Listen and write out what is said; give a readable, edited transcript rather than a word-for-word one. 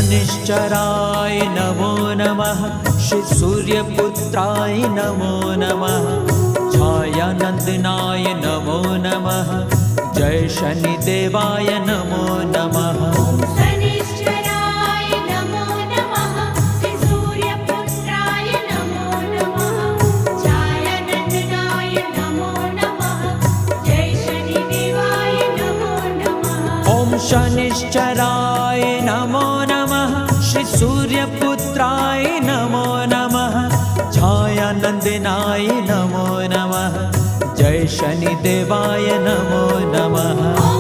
शनिश्चराय नमो नमः। श्री सूर्यपुत्राय नमो नमः। छायानंदनाय नमो नमः। जय शनिदेवाय नमो नमः। शनिश्चराय नमो नमः। श्री सूर्यपुत्राय नमो नमः। छायानंदनाय नमो नमः। जय शनिदेवाय नमो नमः। ओम शनिश्चराय नमो नमः। श्री सूर्यपुत्राय नमो नमः। छायानंदनाय नमो नमः। जय शनिदेवाय नमो नमः।